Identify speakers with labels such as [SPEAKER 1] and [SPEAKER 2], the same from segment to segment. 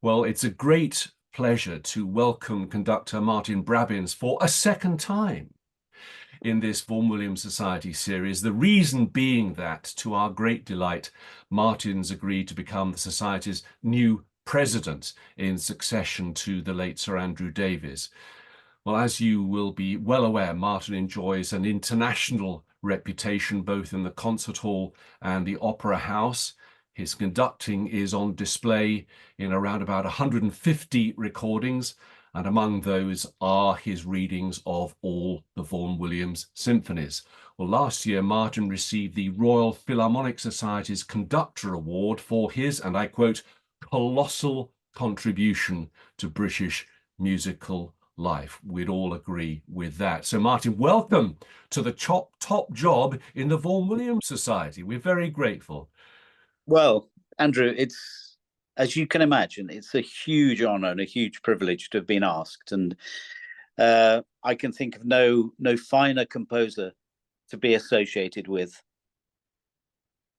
[SPEAKER 1] Well, it's a great pleasure to welcome conductor Martin Brabbins for a second time in this Vaughan Williams Society series. The reason being that, to our great delight, Martin's agreed to become the Society's new president in succession to the late Sir Andrew Davies. Well, as you will be well aware, Martin enjoys an international reputation both in the concert hall and the opera house. His conducting is on display in around about 150 recordings, and among those are his readings of all the Vaughan Williams symphonies. Well, last year, Martin received the Royal Philharmonic Society's Conductor Award for his, and I quote, colossal contribution to British musical life. We'd all agree with that. So Martin, welcome to the top job in the Vaughan Williams Society. We're very grateful.
[SPEAKER 2] Well, Andrew, it's, as you can imagine, it's a huge honor and a huge privilege to have been asked. And I can think of no finer composer to be associated with.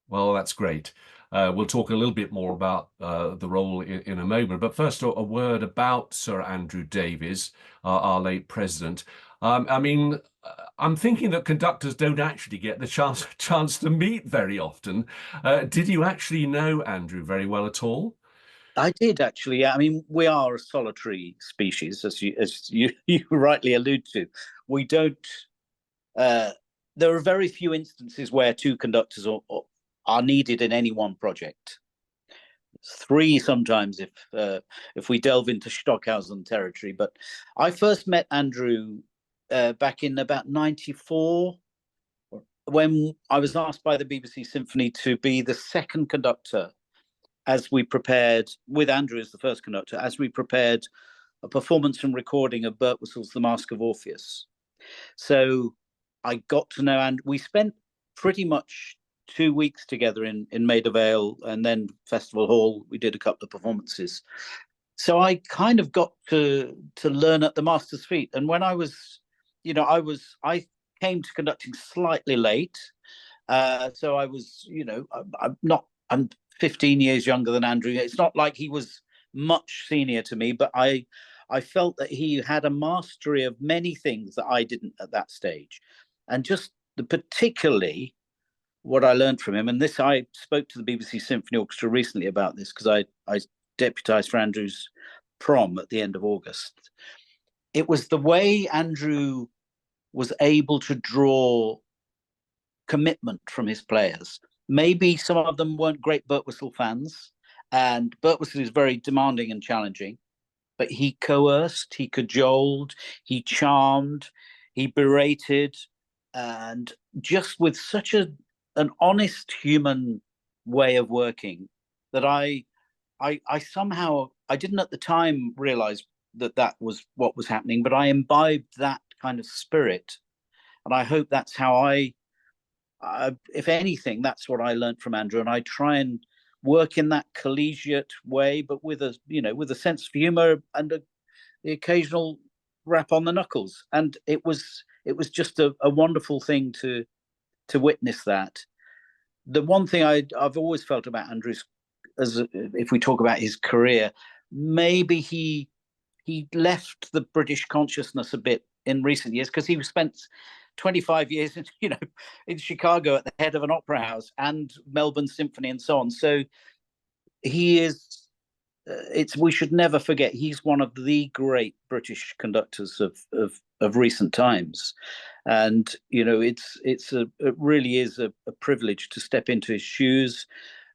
[SPEAKER 1] Well, that's great. We'll talk a little bit more about the role in a moment. But first, a word about Sir Andrew Davies, our late president. I'm thinking that conductors don't actually get the chance to meet very often. Did you actually know Andrew very well at all?
[SPEAKER 2] I did actually. I mean, we are a solitary species, as you rightly allude to. We don't. There are very few instances where two conductors are needed in any one project. Three sometimes, if we delve into Stockhausen territory. But I first met Andrew back in about '94, when I was asked by the BBC Symphony to be the second conductor as we prepared, with Andrew as the first conductor, as we prepared a performance and recording of Birtwistle's The Mask of Orpheus. So I got to know, and we spent pretty much 2 weeks together in Maida Vale, and then Festival Hall. We did a couple of performances. So I kind of got to learn at the master's feet. And when I was, I came to conducting slightly late. So I was, I'm 15 years younger than Andrew. It's not like he was much senior to me, but I felt that he had a mastery of many things that I didn't at that stage. And just particularly what I learned from him, and this, I spoke to the BBC Symphony Orchestra recently about this, because I deputised for Andrew's prom at the end of August. It was the way Andrew was able to draw commitment from his players. Maybe some of them weren't great Birtwistle fans, and Birtwistle is very demanding and challenging, but he coerced, he cajoled, he charmed, he berated, and just with such an honest human way of working that I somehow, I didn't at the time realize that was what was happening, but I imbibed that kind of spirit. And I hope that's how if anything, that's what I learned from Andrew. And I try and work in that collegiate way, but with a sense of humor and the occasional rap on the knuckles. And it was just a wonderful thing to witness that. The one thing I've always felt about Andrew's, if we talk about his career, maybe he left the British consciousness a bit in recent years, because he spent 25 years in Chicago at the head of an opera house and Melbourne Symphony and so on. So he is, we should never forget, he's one of the great British conductors of recent times. And it really is a privilege to step into his shoes.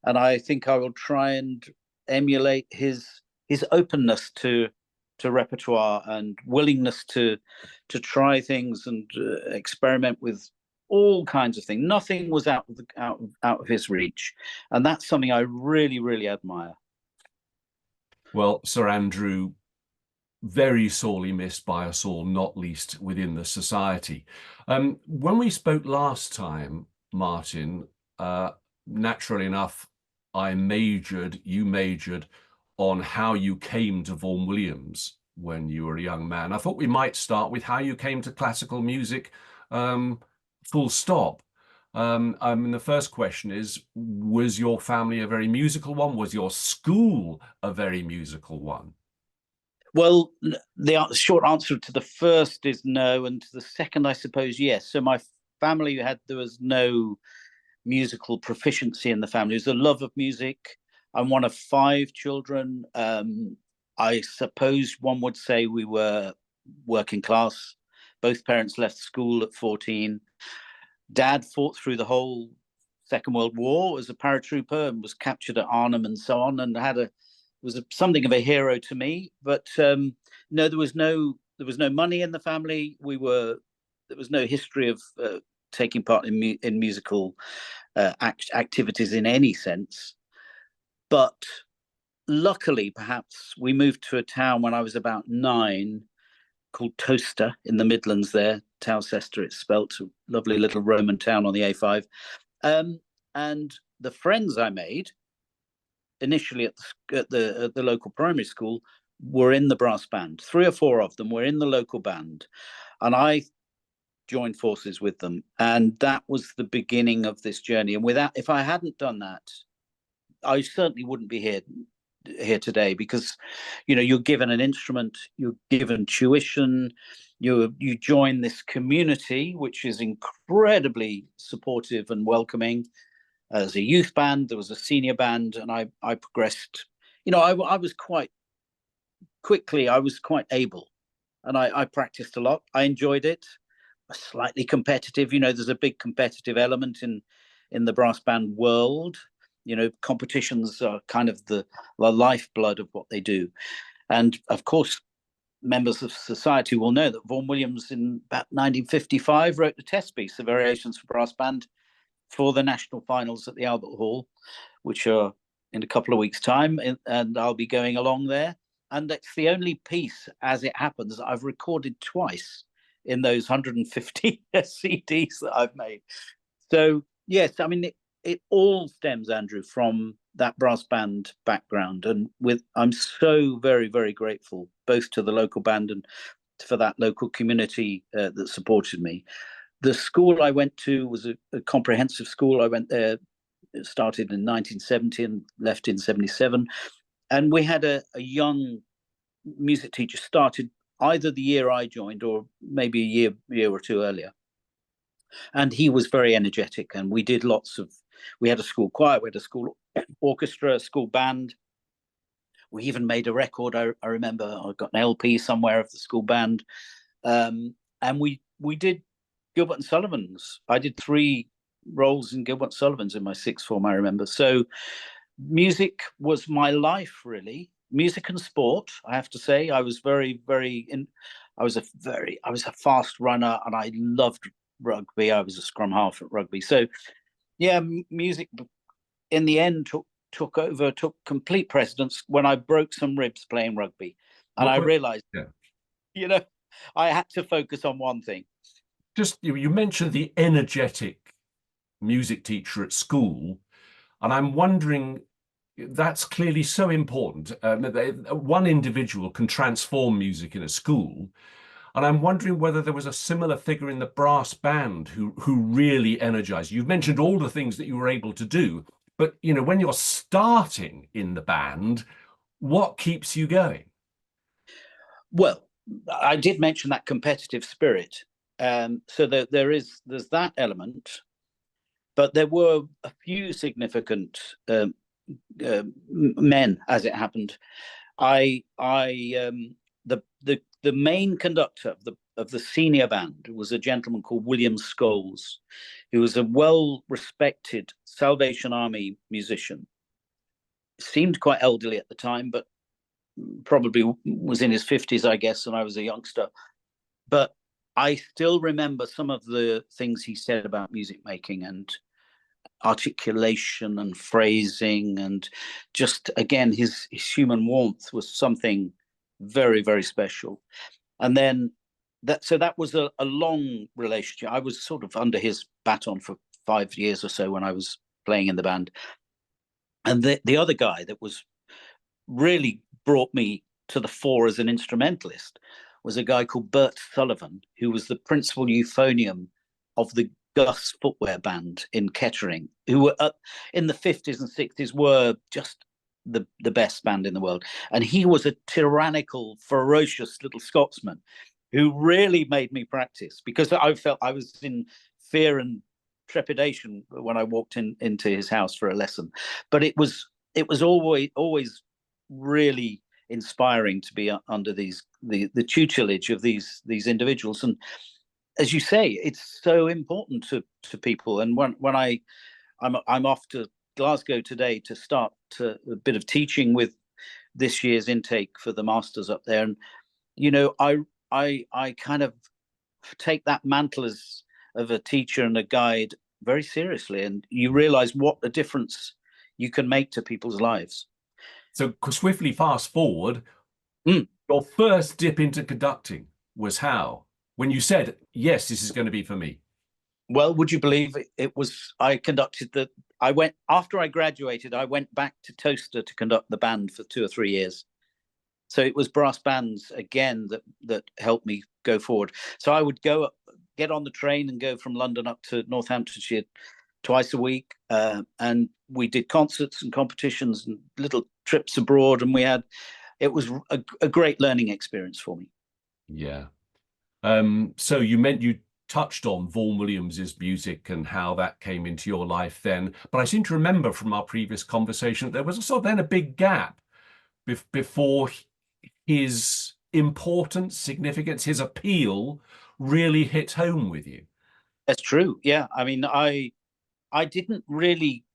[SPEAKER 2] And I think I will try and emulate his openness to repertoire and willingness to try things and experiment with all kinds of things. Nothing was out of his reach, and that's something I really, really admire.
[SPEAKER 1] Well, Sir Andrew, very sorely missed by us all, not least within the society. When we spoke last time, Martin, naturally enough, you majored on how you came to Vaughan Williams when you were a young man. I thought we might start with how you came to classical music, full stop. I mean, the first question is, was your family a very musical one? Was your school a very musical one?
[SPEAKER 2] Well, the short answer to the first is no, and to the second, I suppose, yes. So my family there was no musical proficiency in the family. It was a love of music. I'm one of five children. I suppose one would say we were working class. Both parents left school at 14. Dad fought through the whole Second World War as a paratrooper and was captured at Arnhem and so on, and something of a hero to me. But no, there was no money in the family. There was no history of taking part in musical activities in any sense. But luckily, perhaps, we moved to a town when I was about 9 called Towcester in the Midlands there. Towcester, it's spelt, a lovely little Roman town on the A5. And the friends I made initially at the local primary school were in the brass band. 3 or 4 of them were in the local band. And I joined forces with them. And that was the beginning of this journey. And if I hadn't done that, I certainly wouldn't be here today, because you're given an instrument, you're given tuition, you join this community which is incredibly supportive and welcoming. As a youth band, there was a senior band, and I progressed. I was quite able, and I practiced a lot. I enjoyed it. Slightly competitive, there's a big competitive element in the brass band world. Competitions are kind of the lifeblood of what they do. And of course, members of society will know that Vaughan Williams in about 1955 wrote the test piece, the Variations for Brass Band, for the national finals at the Albert Hall, which are in a couple of weeks' time, and I'll be going along there. And it's the only piece, as it happens, that I've recorded twice in those 150 CDs that I've made. So yes, I mean, it all stems, Andrew, from that brass band background. And I'm so very, very grateful both to the local band and for that local community that supported me. The school I went to was a comprehensive school. I went there, it started in 1970 and left in 77. And we had a young music teacher, started either the year I joined or maybe a year or two earlier. And he was very energetic, and we did we had a school choir, we had a school orchestra, a school band. We even made a record. I remember I got an LP somewhere of the school band. And we did Gilbert and Sullivan's. I did 3 roles in Gilbert and Sullivan's in my 6th form, I remember. So music was my life, really. Music and sport, I have to say. I was I was a fast runner, and I loved rugby. I was a scrum half at rugby. So yeah, music in the end took complete precedence when I broke some ribs playing rugby. And I realized, I had to focus on one thing.
[SPEAKER 1] Just, you mentioned the energetic music teacher at school, and I'm wondering, that's clearly so important. One individual can transform music in a school. And I'm wondering whether there was a similar figure in the brass band who really energized you. You've mentioned all the things that you were able to do, but when you're starting in the band, what keeps you going?
[SPEAKER 2] Well, I did mention that competitive spirit. So there's that element, but there were a few significant men, as it happened. The main conductor of the senior band was a gentleman called William Scholes, who was a well-respected Salvation Army musician. Seemed quite elderly at the time, but probably was in his 50s, I guess, and I was a youngster. But I still remember some of the things he said about music making and articulation and phrasing, and just, again, his human warmth was something very, very special. And then that was a long relationship. I was sort of under his baton for 5 years or so when I was playing in the band. And the other guy that was really brought me to the fore as an instrumentalist was a guy called Bert Sullivan, who was the principal euphonium of the Gus Footwear Band in Kettering, who were in the 50s and 60s were just the best band in the world. And he was a tyrannical, ferocious little Scotsman who really made me practice, because I felt I was in fear and trepidation when I walked into his house for a lesson. But it was always really inspiring to be under the tutelage of these individuals. And as you say, it's so important to people. And when I'm off to Glasgow today to start a bit of teaching with this year's intake for the masters up there, and I kind of take that mantle of a teacher and a guide very seriously, and you realize what a difference you can make to people's lives.
[SPEAKER 1] So swiftly fast forward, your first dip into conducting was how? When you said, yes, this is going to be for me.
[SPEAKER 2] Well, would you believe it was, after I graduated, I went back to Towcester to conduct the band for 2 or 3 years. So it was brass bands again that helped me go forward. So I would get on the train and go from London up to Northamptonshire twice a week. And we did concerts and competitions and little trips abroad. And it was a great learning experience for me.
[SPEAKER 1] Yeah. So you touched on Vaughan Williams's music and how that came into your life then. But I seem to remember from our previous conversation that there was also then a big gap before his importance, significance, his appeal really hit home with you.
[SPEAKER 2] That's true. Yeah. I mean, I didn't really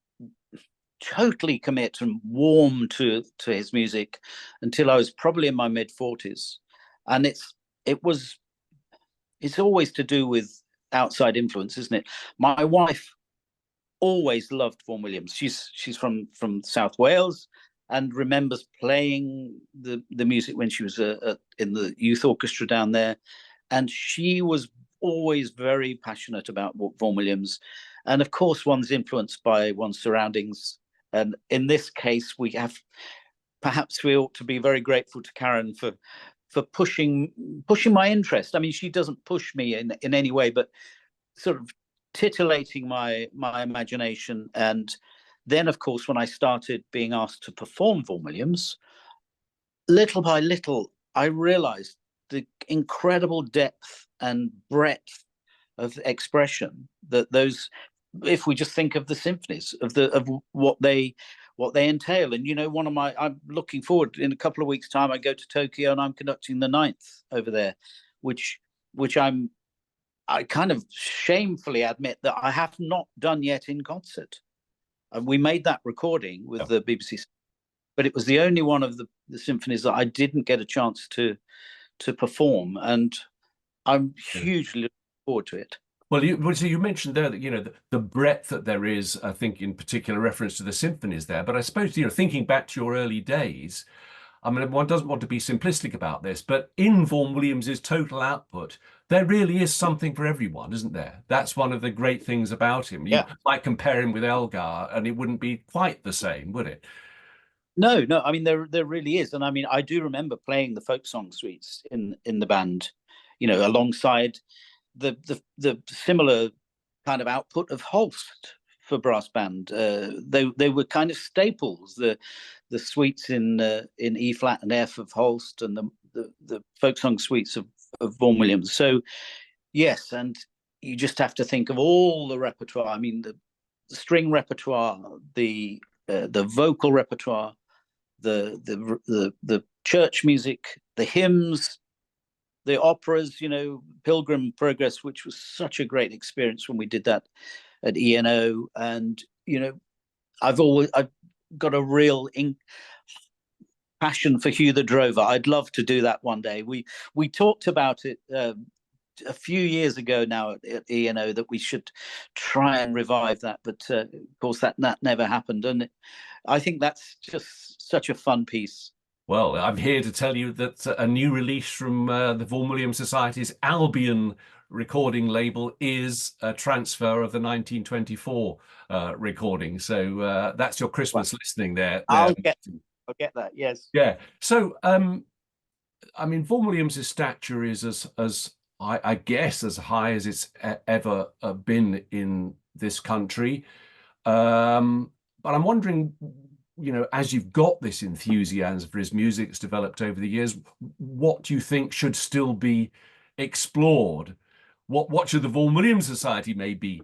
[SPEAKER 2] totally commit and warm to his music until I was probably in my mid-40s. And it's always to do with outside influence, isn't it? My wife always loved Vaughan Williams. She's from South Wales and remembers playing the music when she was in the youth orchestra down there. And she was always very passionate about Vaughan Williams. And of course, one's influenced by one's surroundings. And in this case, perhaps we ought to be very grateful to Karen for pushing my interest. I mean, she doesn't push me in any way, but sort of titillating my imagination. And then, of course, when I started being asked to perform Vaughan Williams, little by little, I realized the incredible depth and breadth of expression that those, if we just think of the symphonies, of what they entail. And I'm looking forward, in a couple of weeks' time I go to Tokyo and I'm conducting the 9th over there, which I kind of shamefully admit that I have not done yet in concert. And we made that recording with the BBC, but it was the only one of the symphonies that I didn't get a chance to perform, and I'm hugely looking forward to it.
[SPEAKER 1] Well, so you mentioned there that the breadth that there is, I think, in particular reference to the symphonies there. But I suppose thinking back to your early days, I mean, one doesn't want to be simplistic about this, but in Vaughan Williams's total output, there really is something for everyone, isn't there? That's one of the great things about him. You might compare him with Elgar, and it wouldn't be quite the same, would it?
[SPEAKER 2] No. I mean, there really is, and I mean, I do remember playing the folk song suites in the band, alongside the similar kind of output of Holst for brass band. They were kind of staples. The suites in E flat and F of Holst, and the folk song suites of Vaughan Williams. So yes, and you just have to think of all the repertoire. I mean, the string repertoire, the vocal repertoire, the church music, the hymns, the operas, Pilgrim Progress, which was such a great experience when we did that at ENO. And, I've got a real passion for Hugh the Drover. I'd love to do that one day. We talked about it a few years ago now at ENO, that we should try and revive that. But of course, that never happened. And I think that's just such a fun piece.
[SPEAKER 1] Well, I'm here to tell you that a new release from the Vaughan Williams Society's Albion recording label is a transfer of the 1924 recording. So that's your Christmas listening there.
[SPEAKER 2] I'll get that, yes.
[SPEAKER 1] Yeah. So, I mean, Vaughan Williams's stature is as I guess, as high as it's ever been in this country. But I'm wondering, as you've got this enthusiasm for his music that's developed over the years, what do you think should still be explored? What should the Vaughan Williams Society maybe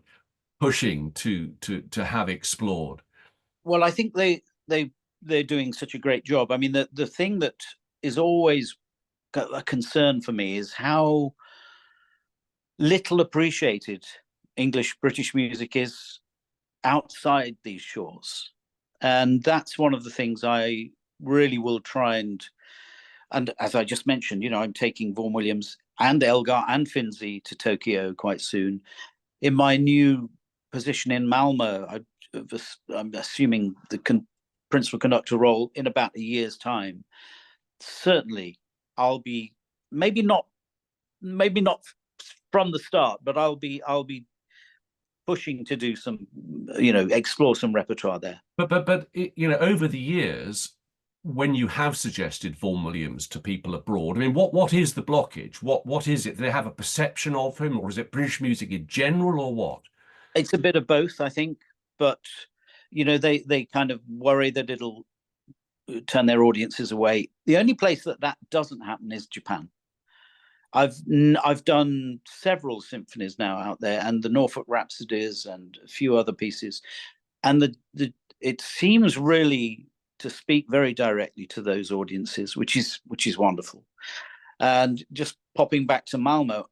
[SPEAKER 1] pushing to have explored?
[SPEAKER 2] Well, I think they're doing such a great job. I mean, the thing that is always a concern for me is how little appreciated British music is outside these shores. And that's one of the things I really will try and as I just mentioned, I'm taking Vaughan Williams and Elgar and Finzi to Tokyo quite soon. In my new position in Malmo, I'm assuming the principal conductor role in about a year's time. Certainly, I'll be maybe not from the start, but I'll be pushing to do some, explore some repertoire there.
[SPEAKER 1] But over the years, when you have suggested Vaughan Williams to people abroad, I mean, what is the blockage? What is it? Do they have a perception of him, or is it British music in general, or what?
[SPEAKER 2] It's a bit of both, I think, but they kind of worry that it'll turn their audiences away. The only place that doesn't happen is Japan. I've done several symphonies now out there, and the Norfolk Rhapsodies and a few other pieces, and it seems really to speak very directly to those audiences, which is wonderful. And just popping back to Malmo,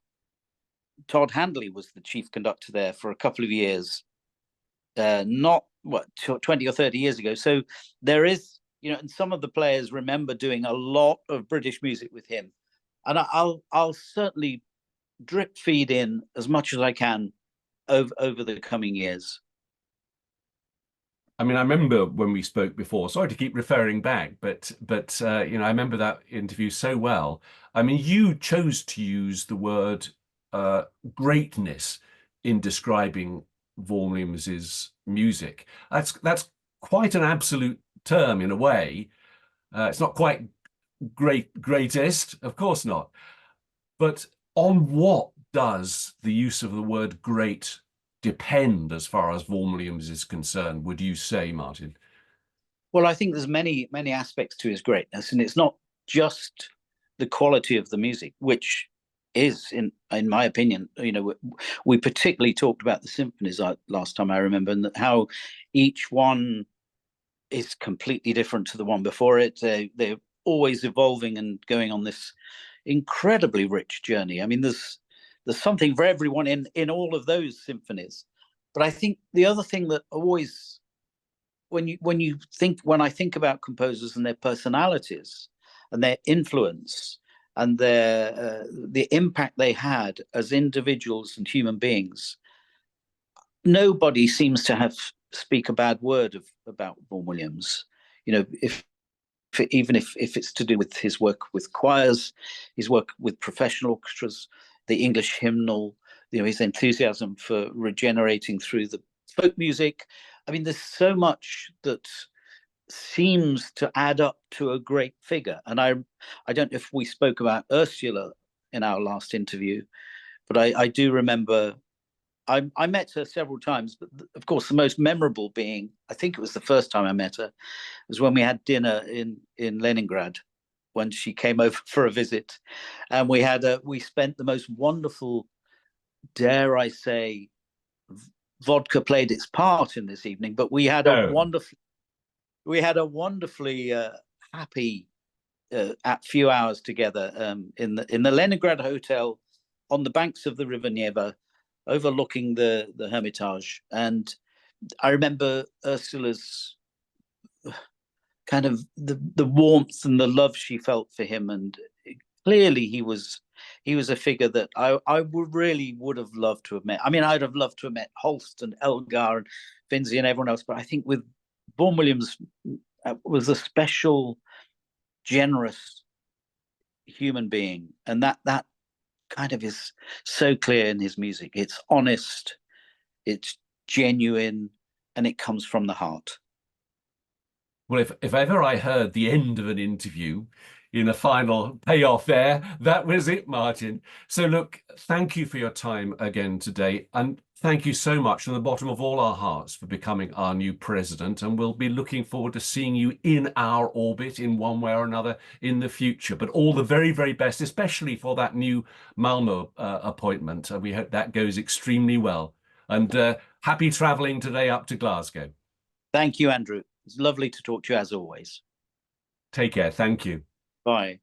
[SPEAKER 2] Todd Handley was the chief conductor there for a couple of years, not 20 or 30 years ago. So there is, and some of the players remember doing a lot of British music with him. And I'll certainly drip feed in as much as I can over the coming years.
[SPEAKER 1] I mean, I remember when we spoke before. Sorry to keep referring back, but I remember that interview so well. I mean, you chose to use the word greatness in describing Vaughan Williams's music. That's quite an absolute term in a way. It's not quite greatest, of course not. But on what does the use of the word great depend as far as Vaughan Williams is concerned, would you say, Martin?
[SPEAKER 2] Well, I think there's many aspects to his greatness, and it's not just the quality of the music, which is, in my opinion, we particularly talked about the symphonies last time I remember, and how each one is completely different to the one before it. They're always evolving and going on this incredibly rich journey. I mean, there's something for everyone in all of those symphonies. But I think the other thing that always, when I think about composers and their personalities and their influence and the impact they had as individuals and human beings, nobody seems to speak a bad word about Vaughan Williams. Even if it's to do with his work with choirs, his work with professional orchestras, the English hymnal, his enthusiasm for regenerating through the folk music. I mean, there's so much that seems to add up to a great figure. And I don't know if we spoke about Ursula in our last interview, but I do remember I met her several times, but of course the most memorable being, I think it was the first time I met her, was when we had dinner in Leningrad, when she came over for a visit, and we spent the most wonderful, dare I say, vodka played its part in this evening, but we had a wonderfully happy few hours together in the Leningrad hotel on the banks of the River Neva, overlooking the Hermitage. And I remember Ursula's kind of the warmth and the love she felt for him, and clearly he was a figure that I would have loved to have met. I mean, I'd have loved to have met Holst and Elgar and Finzi and everyone else, but I think with Vaughan Williams was a special, generous human being, and that kind of is so clear in his music. It's honest, it's genuine, and it comes from the heart.
[SPEAKER 1] Well, if ever I heard the end of an interview in a final payoff there. That was it, Martin. So look, thank you for your time again today. And thank you so much from the bottom of all our hearts for becoming our new president. And we'll be looking forward to seeing you in our orbit in one way or another in the future. But all the very, very best, especially for that new Malmo appointment. We hope that goes extremely well. And happy traveling today up to Glasgow.
[SPEAKER 2] Thank you, Andrew. It's lovely to talk to you as always.
[SPEAKER 1] Take care. Thank you.
[SPEAKER 2] Bye.